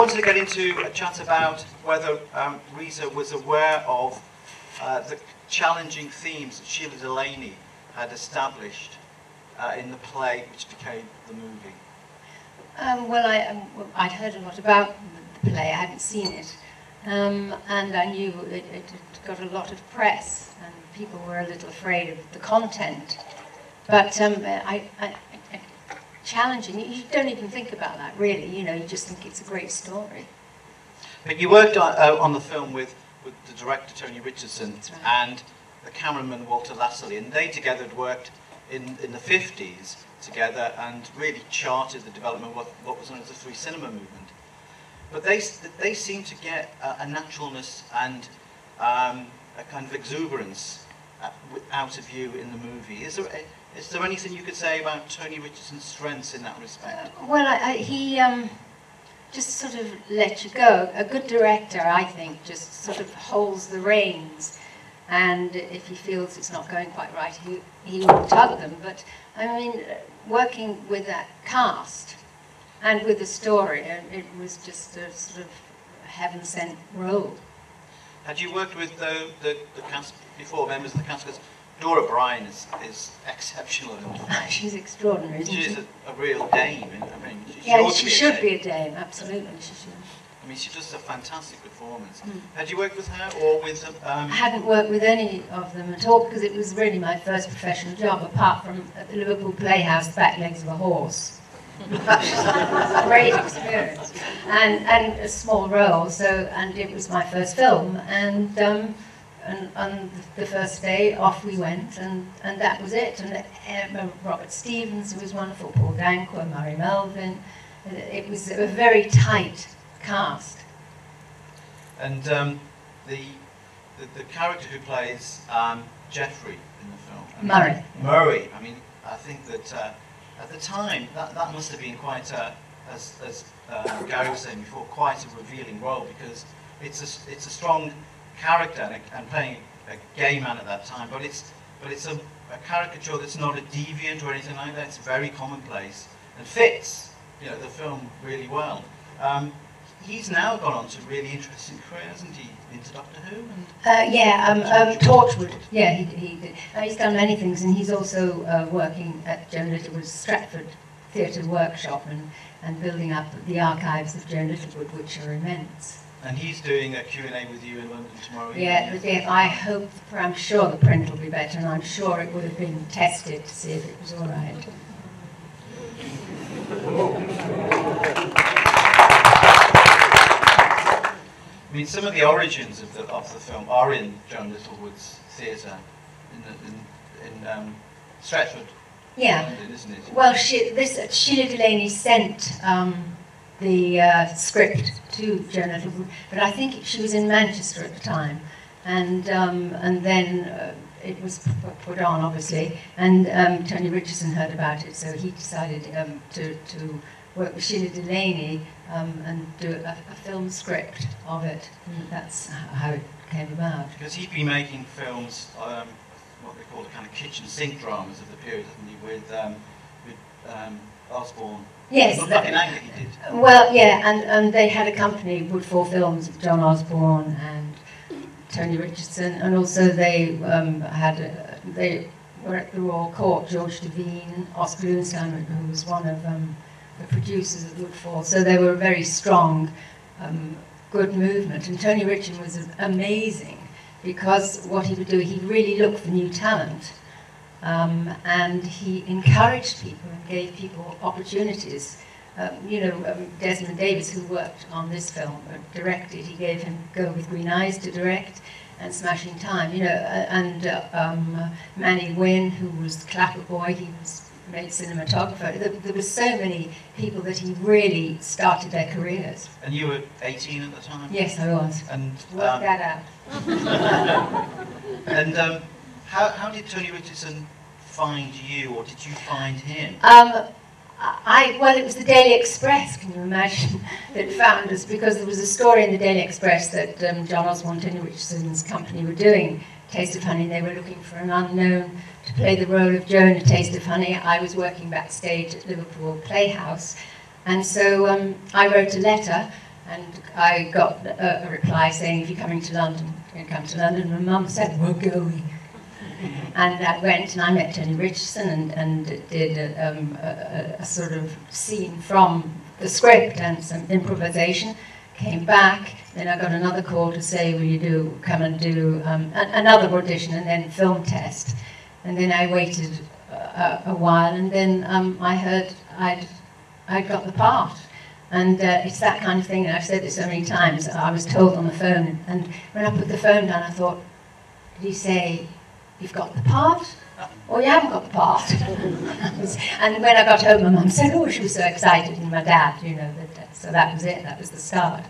wanted to get into a chat about whether Rita was aware of the challenging themes that Shelagh Delaney had established in the play, which became the movie. Well, I'd heard a lot about the play. I hadn't seen it, and I knew it got a lot of press, and people were a little afraid of the content. But challenging, you don't even think about that, really. You know, you just think it's a great story. But you worked on the film with the director, Tony Richardson, right, and the cameraman, Walter Lassally, and they together had worked in the 50s together and really charted the development of what was known as the free cinema movement. But they seem to get a naturalness and a kind of exuberance out of you in the movie. Is there anything you could say about Tony Richardson's strengths in that respect? He just sort of let you go. A good director, I think, just sort of holds the reins, and if he feels it's not going quite right, he will tug them. But I mean, working with that cast and with the story, it was just a sort of heaven-sent role. Had you worked with the cast before, members of the cast? Because Dora Bryan is exceptional. She's extraordinary, isn't she? She's a real dame. I mean, she should be a dame, absolutely. She should. I mean, she does a fantastic performance. Had you worked with her or with... I hadn't worked with any of them at all, because it was really my first professional job, apart from at the Liverpool Playhouse, the back legs of a horse. Great experience. And a small role, and it was my first film, and on the first day, off we went, and that was it. And Robert Stevens, who was wonderful, Paul Dankwa, Murray Melvin. It was a very tight cast. And the character who plays Geoffrey in the film, Murray. I mean, I think that at the time that must have been quite as Gary was saying before, quite a revealing role, because it's a strong character and playing a gay man at that time, but it's a caricature that's not a deviant or anything like that. It's very commonplace and fits, you know, the film really well. He's now gone on to a really interesting career, hasn't he? Into Doctor Who? Torchwood. Yeah, he did. He's done many things, and he's also working at Joan Littlewood's Stratford Theatre Workshop and building up the archives of Joan Littlewood, which are immense. And he's doing a Q&A with you in London tomorrow evening. Yeah, I hope, I'm sure the print will be better, and I'm sure it would have been tested to see if it was all right. I mean, some of the origins of the film are in Joan Littlewood's theatre in Stratford. Yeah. London, isn't it? Well, Shelagh Delaney sent the script to Joan Littlewood, but I think she was in Manchester at the time, and then it was put on, obviously, and Tony Richardson heard about it, so he decided to work with Shelagh Delaney and do a film script of it, and that's how it came about. Because he'd been making films, what they call the kind of kitchen sink dramas of the period, hasn't he, with Osborne. Yes. Not like in anger he did. Well, yeah, and they had a company, Woodfall Films, with John Osborne and Tony Richardson, and also they they were at the Royal Court, George Devine, Oscar Loonstein, who was one of the producers of Woodfall, so they were a very strong, good movement. And Tony Richardson was amazing, because what he would do, he'd really look for new talent, and he encouraged people and gave people opportunities. Desmond Davis, who worked on this film, directed, he gave him Go With Green Eyes to direct, and Smashing Time, and Manny Wynn, who was Clapper Boy, he was made cinematographer. There were so many people that he really started their careers. And you were 18 at the time? Yes, I was. And work that out. And how did Tony Richardson find you, or did you find him? Well, it was the Daily Express, can you imagine, that found us, because there was a story in the Daily Express that John Osborne and Tony Richardson's company were doing Taste of Honey. They were looking for an unknown to play the role of Joan at Taste of Honey. I was working backstage at Liverpool Playhouse, and so I wrote a letter And I got a reply saying, if you're coming to London, you're going to come to London. And Mum said, we're going. And I went and I met Tony Richardson and did a sort of scene from the script and some improvisation. Came back, then I got another call to say, will you come and do another audition and then film test. And then I waited a while, and then I heard I'd got the part. And it's that kind of thing, and I've said it so many times. I was told on the phone, and when I put the phone down, I thought, did he say, you've got the part? Or you haven't got the part? And when I got home, my mum said, oh, she was so excited, and my dad, you know, so that was it, that was the start.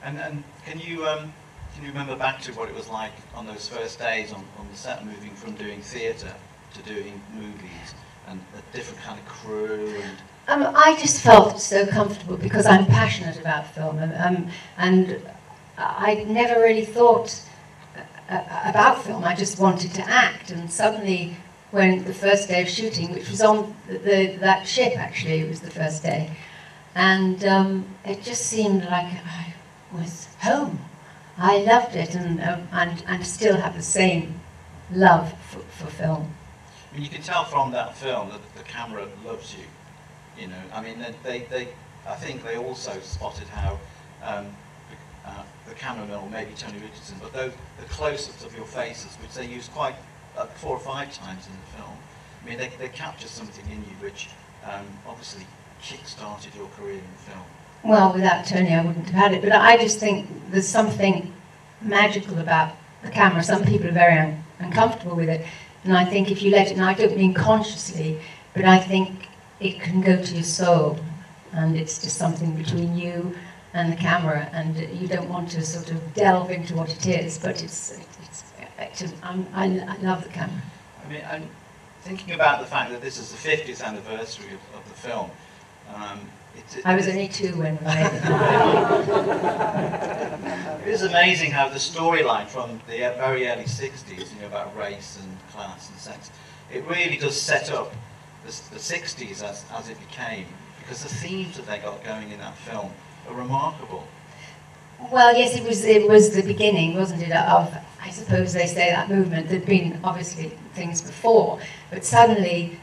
And can you remember back to what it was like on those first days on the set, moving from doing theatre to doing movies, and a different kind of crew? And I just felt so comfortable because I'm passionate about film, and I never really thought about film. I just wanted to act, and suddenly, when the first day of shooting, which was on that ship, actually, it was the first day, and it just seemed like I was home. I loved it, and still have the same love for film. I mean, you can tell from that film that the camera loves you. You know, I mean, I think they also spotted how the cameraman, or maybe Tony Richardson, but the close-ups of your faces, which they used quite 4 or 5 times in the film. I mean, they captured something in you which obviously kick-started your career in film. Well, without Tony, I wouldn't have had it. But I just think there's something magical about the camera. Some people are very uncomfortable with it, and I think if you let it, and I don't mean consciously, but I think it can go to your soul, and it's just something between you and the camera, and you don't want to sort of delve into what it is, but I love the camera. I mean, I'm thinking about the fact that this is the 50th anniversary of the film. I was only 2 when I made it. It is amazing how the storyline from the very early 60s, you know, about race and class and sex, it really does set up the 60s as it became, because the themes that they got going in that film are remarkable. Well, yes, it was the beginning, wasn't it, of, I suppose they say, that movement. There'd been obviously things before, but suddenly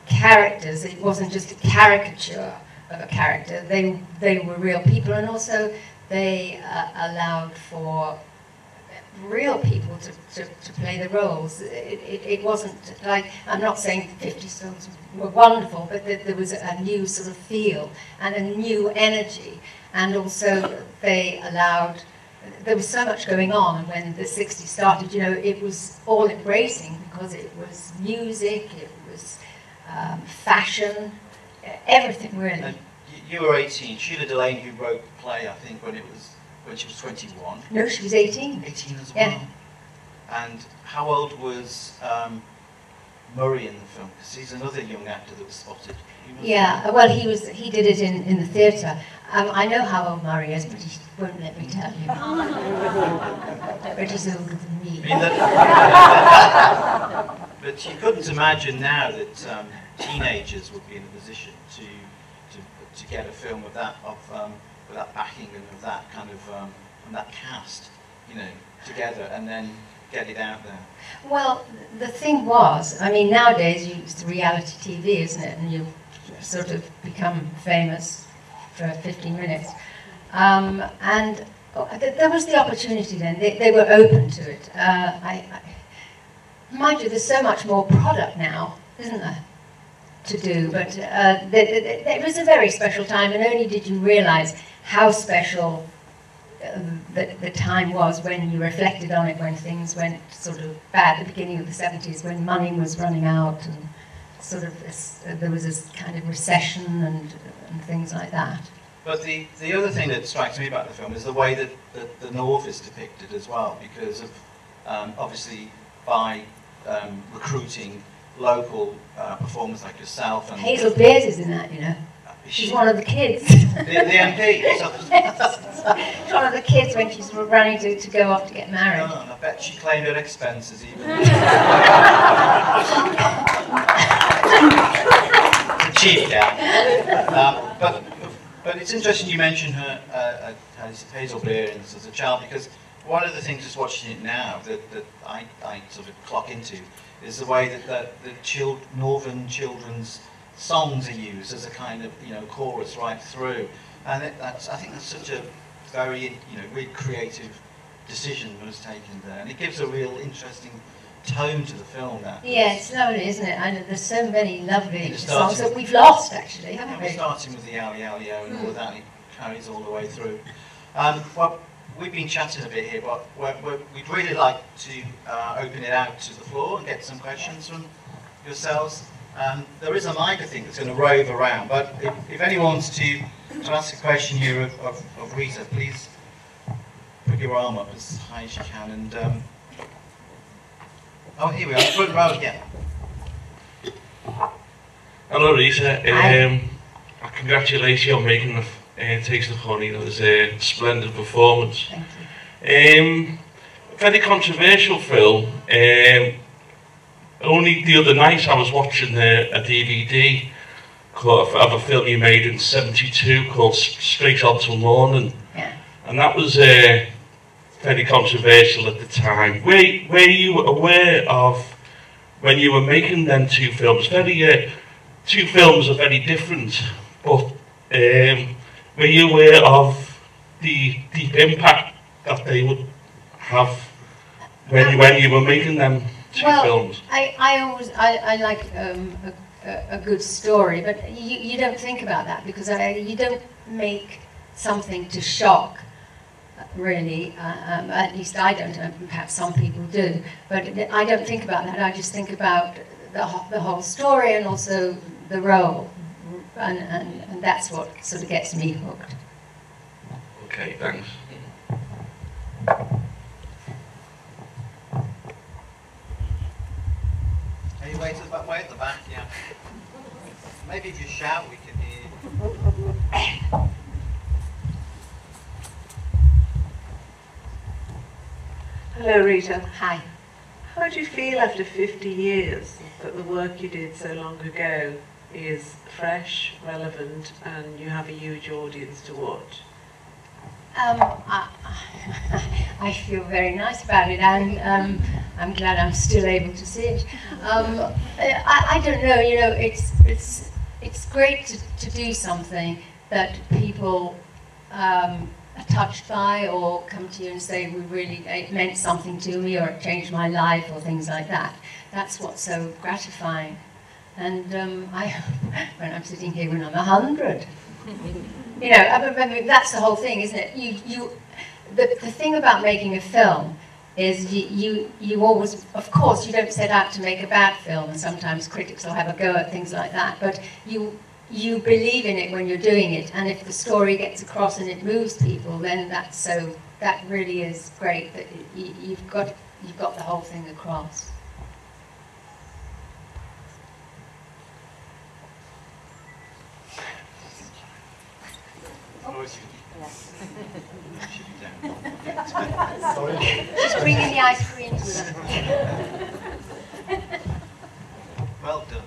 characters, it wasn't just a caricature of a character, they were real people, and also they allowed for real people to play the roles. It wasn't like, I'm not saying the 50s films were wonderful, but there was a new sort of feel and a new energy, and also they allowed, there was so much going on, and when the 60s started, you know, it was all embracing, because it was music, it was fashion, everything really. And you were 18. Shelagh Delaney, who wrote the play, I think, when she was 21. No, she was 18. 18 as well. Yeah. And how old was Murray in the film? Because he's another young actor that was spotted. Yeah, well, he did it in the theatre. I know how old Murray is, but he won't let me tell you. But he's older than me. But you couldn't imagine now that teenagers would be in a position to get a film of that with that backing and of that kind of and that cast, you know, together, and then get it out there. Well, the thing was, I mean, nowadays it's reality TV, isn't it? And you sort of become famous for 15 minutes. And there was the opportunity then. They were open to it. Mind you, there's so much more product now, isn't there, to do, but it was a very special time, and only did you realise how special the time was when you reflected on it, when things went sort of bad at the beginning of the 70s, when money was running out, and sort of there was this kind of recession and things like that. But the other thing that strikes me about the film is the way that the North is depicted as well, because of obviously by recruiting local performers like yourself. And Hazel Beers is in that, you know. She's one of the kids. The MP? She's one of the kids when she's running to go off to get married. No, I bet she claimed her expenses even. The cheap gal. But But it's interesting you mentioned her Hazel Behrens as a child, because one of the things just watching it now that I sort of clock into is the way that the northern children's songs are used as a kind of chorus right through, and I think that's such a very really creative decision that was taken there, and it gives a real interesting tone to the film. Yeah, it's lovely, isn't it? And there's so many lovely songs that we've lost, actually, haven't we? Starting with the Ali Ali O and all of that, and it carries all the way through. Well, we've been chatting a bit here, but we'd really like to open it out to the floor and get some questions from yourselves. There is a mic, I think, that's going to rove around, but if anyone wants to ask a question here of Rita, please put your arm up as high as you can. And oh, here we are, front row again. Hello, Rita. Congratulations on making the Taste of Honey. That was a splendid performance. Thank you. Very controversial film. Only the other night I was watching a DVD of a film you made in '72 called Straight On Till Morning. Yeah. And that was very controversial at the time. Were you aware of, when you were making them two films, two films are very different, but were you aware of the deep impact that they would have when you were making them two films? I like a good story, but you don't think about that, because you don't make something to shock, really. At least I don't, perhaps some people do, but I don't think about that. I just think about the whole story and also the role, and that's what sort of gets me hooked. Okay, thanks. Any way at the back, yeah. Maybe if you shout, we can hear you. Hello, Rita. Hi. How do you feel after 50 years that the work you did so long ago is fresh, relevant, and you have a huge audience to watch? I feel very nice about it, and I'm glad I'm still able to see it. I don't know, it's great to do something that people are touched by, or come to you and say, it meant something to me, or it changed my life, or things like that. That's what's so gratifying. And when I'm sitting here when I'm 100, I mean, that's the whole thing, isn't it? The thing about making a film is you always, of course, you don't set out to make a bad film, and sometimes critics will have a go at things like that, but you believe in it when you're doing it, and if the story gets across and it moves people, then that really is great, that you've got the whole thing across. Just bringing the ice cream with her. Well done.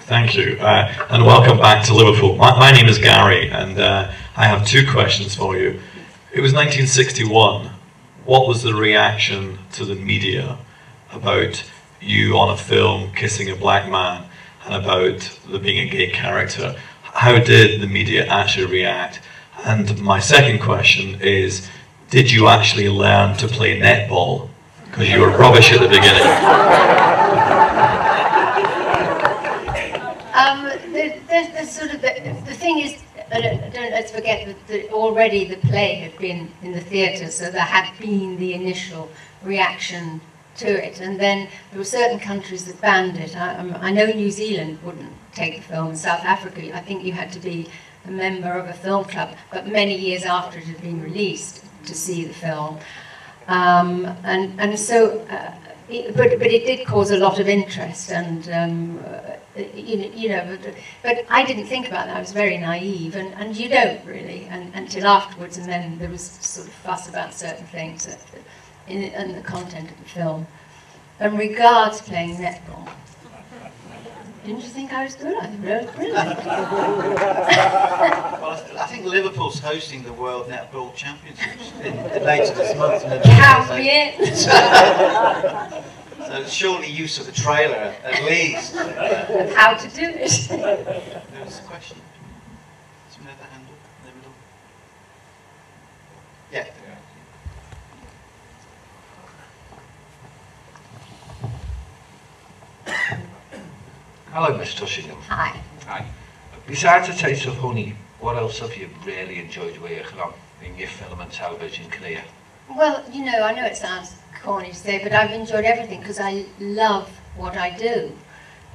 Thank you, and welcome back to Liverpool. My name is Gary, and I have two questions for you. It was 1961. What was the reaction to the media about you on a film kissing a black man, and about there being a gay character? How did the media actually react? And my second question is, did you actually learn to play netball? Because you were rubbish at the beginning. The thing is, let's forget that already the play had been in the theatre, so there had been the initial reaction to it, and then there were certain countries that banned it. I know New Zealand wouldn't take the film. In South Africa, I think you had to be a member of a film club, but many years after it had been released, to see the film. But it did cause a lot of interest, and but I didn't think about that. I was very naive, and you don't really, until afterwards, and then there was sort of fuss about certain things in the content of the film. And regards playing netball. Didn't you think I was good? I think I was brilliant. Well, Well, I think Liverpool's hosting the World Netball Championships later this month. Count me in. So surely use of the trailer, at least. How to do it. There was a question. Someone had their hand up in the middle. Yeah. Hello, Miss Tushingham. Hi. Hi. Besides A Taste of Honey, what else have you really enjoyed working on in your film and television career? Well, you know, I know it sounds corny to say, but I've enjoyed everything because I love what I do.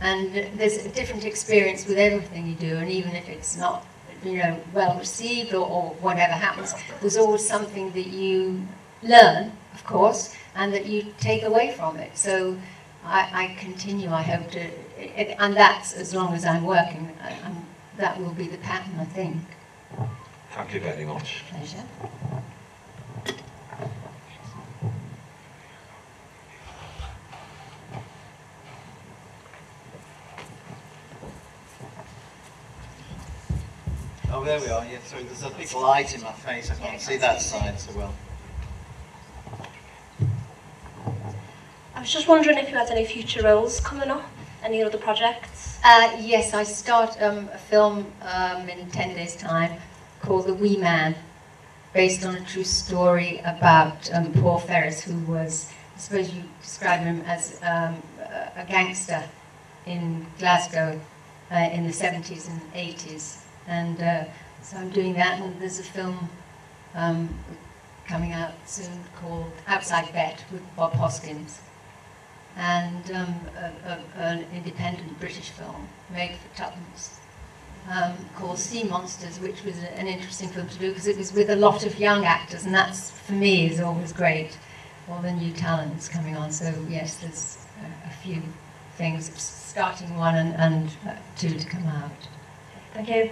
And there's a different experience with everything you do, and even if it's not, you know, well received or whatever happens, there's always something that you learn, of course, and that you take away from it. So I continue, I hope to, and that's as long as I'm working, that will be the pattern, I think. Thank you very much. Pleasure. Oh, there we are. Yeah, sorry, there's a big light in my face. I can't see that side so well. I was just wondering if you had any future roles coming up, any other projects? Yes, I start a film in 10 days' time called The Wee Man, based on a true story about Paul Ferris, who was, I suppose you describe him as a gangster in Glasgow in the 70s and 80s. And so I'm doing that, and there's a film coming out soon called Outside Bet with Bob Hoskins, and an independent British film made for tuppence called Sea Monsters, which was an interesting film to do because it was with a lot of young actors, and that's, for me, is always great, all the new talents coming on. So yes, there's a few things, starting one and two to come out. Thank you.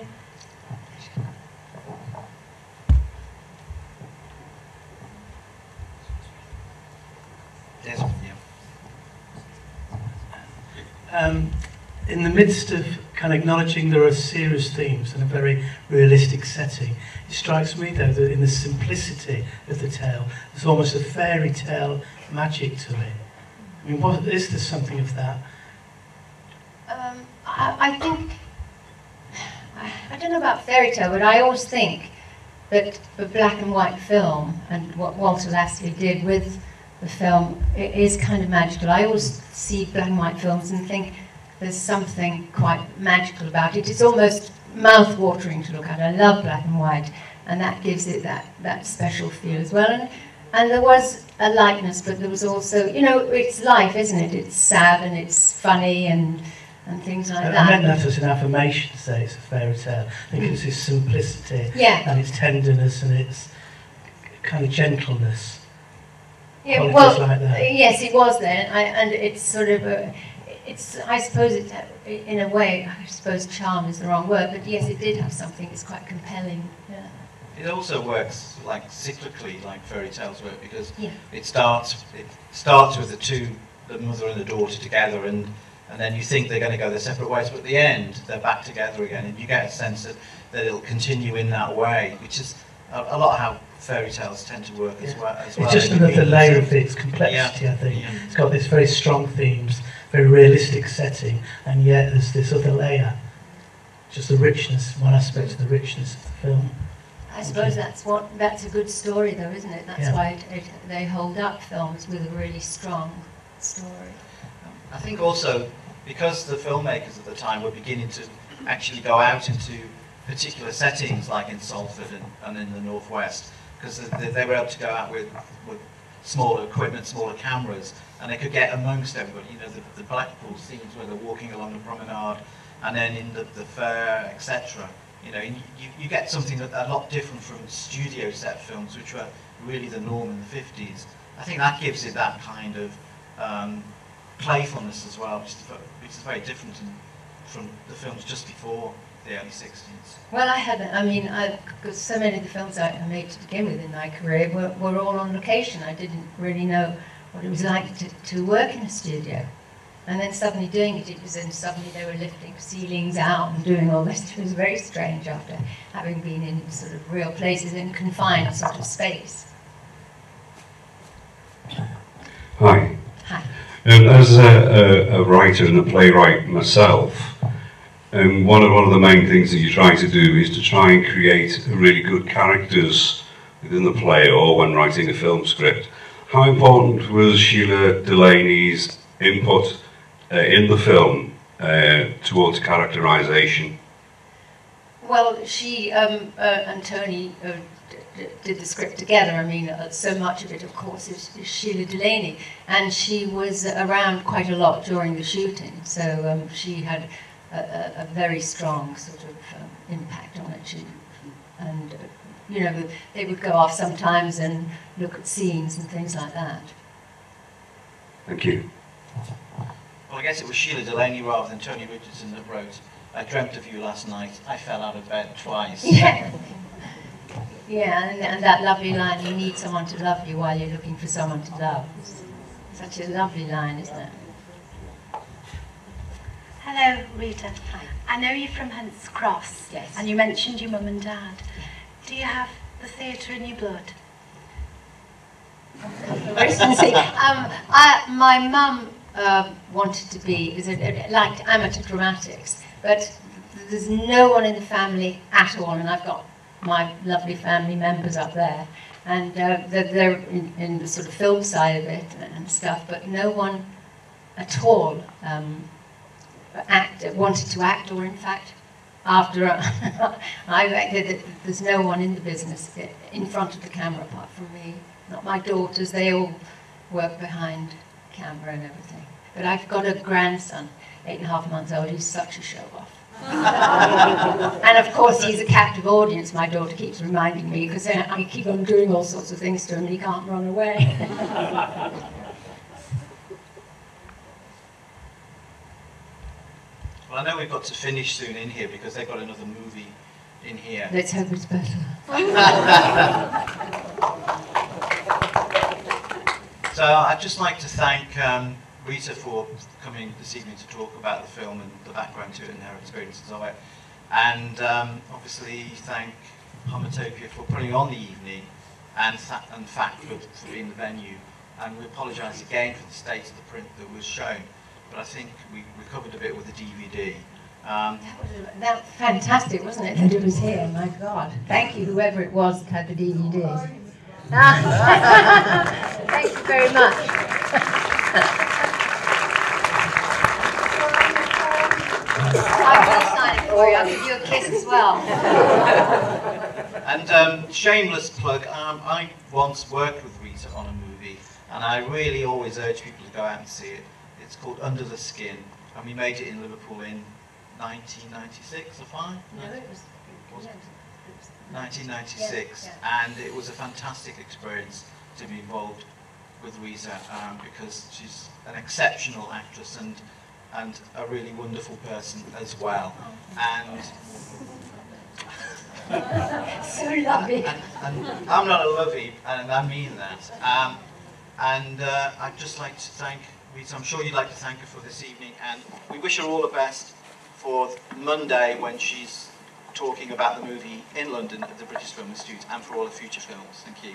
In the midst of kind of acknowledging there are serious themes and a very realistic setting, it strikes me though that in the simplicity of the tale, there's almost a fairy tale magic to it. I mean, is there something of that? I think, I don't know about fairy tale, but I always think that a black and white film, and what Walter Lassally did with the film, it is kind of magical. I always see black and white films and think there's something quite magical about it. It's almost mouth-watering to look at. I love black and white, and that gives it that special feel as well. And there was a lightness, but there was also, you know, it's life, isn't it? It's sad and it's funny and things like that. I meant that as an affirmation to say it's a fairy tale. I think it's its simplicity and its tenderness and its kind of gentleness. Yeah, well, like that. Yes, it was there, and it's sort of it's, I suppose it's, in a way, I suppose charm is the wrong word, but yes, it did have something, it's quite compelling. Yeah. It also works like cyclically, like fairy tales work, because it starts with the mother and the daughter together, and then you think they're going to go their separate ways, but at the end, they're back together again, and you get a sense that it'll continue in that way, which is a lot how fairy tales tend to work as well. It's just another layer of its complexity, I think. It's got this very strong themes, very realistic setting, and yet there's this other layer, just the richness, one aspect of the richness of the film. I suppose that's a good story though, isn't it? That's why they hold up films with a really strong story. I think also, because the filmmakers at the time were beginning to actually go out into particular settings, like in Salford and in the northwest, because they were able to go out with smaller equipment, smaller cameras, and they could get amongst everybody. You know, the Blackpool scenes where they're walking along the promenade, and then in the fair, etc. You know, you get something a lot different from studio set films, which were really the norm in the 50s. I think that gives it that kind of playfulness as well, which is very different from the films just before the early 60s. Well, because so many of the films I made to begin with in my career were all on location. I didn't really know what it was like to work in a studio. And then suddenly doing it, and suddenly they were lifting ceilings out and doing all this. It was very strange after having been in sort of real places in confined sort of space. Hi. Hi. As a writer and a playwright myself, one of the main things that you try to do is to try and create really good characters within the play or when writing a film script. How important was Shelagh Delaney's input in the film towards characterisation? Well, she and Tony did the script together. I mean, so much of it, of course, is Shelagh Delaney, and she was around quite a lot during the shooting, so she had a very strong sort of impact on it. And you know, they would go off sometimes and look at scenes and things like that. Thank you. Well, I guess it was Shelagh Delaney rather than Tony Richardson that wrote, "I dreamt of you last night, I fell out of bed twice." Yeah, yeah, and that lovely line, "You need someone to love you while you're looking for someone to love." Such a lovely line, isn't it? Hello, Rita. Hi. I know you're from Hunts Cross, Yes. and you mentioned your mum and dad. Do you have the theatre in your blood? My mum wanted to be, liked amateur dramatics, but there's no one in the family at all, and I've got my lovely family members up there, and they're in the sort of film side of it and stuff, but no one at all wanted to act, or in fact, after I acted, there's no one in the business in front of the camera apart from me. Not my daughters, they all work behind camera and everything. But I've got a grandson, 8.5 months old, he's such a show-off. And of course he's a captive audience, my daughter keeps reminding me, because I keep on doing all sorts of things to him and he can't run away. Well, I know we've got to finish soon in here because they've got another movie in here. Let's hope it's better. So I'd just like to thank Rita for coming this evening to talk about the film and the background to it and her experiences of it. And obviously thank Homotopia for putting on the evening and FACT for being the venue. And we apologise again for the state of the print that was shown. But I think we covered a bit with the DVD. That was fantastic, wasn't it, that it was here? My God. Thank you, whoever it was that had the DVDs. Thank you very much. I will sign it for you. I'll give you a kiss as well. And shameless plug, I once worked with Rita on a movie, and I really always urge people to go out and see it. It's called Under the Skin, and we made it in Liverpool in 1996 or 5? No, it was 1996, yeah. And it was a fantastic experience to be involved with Rita because she's an exceptional actress and a really wonderful person as well. And so lovely. And I'm not a lovey, and I mean that. I'd just like to thank Rita. I'm sure you'd like to thank her for this evening, and we wish her all the best for Monday when she's talking about the movie in London at the British Film Institute and for all her future films. Thank you.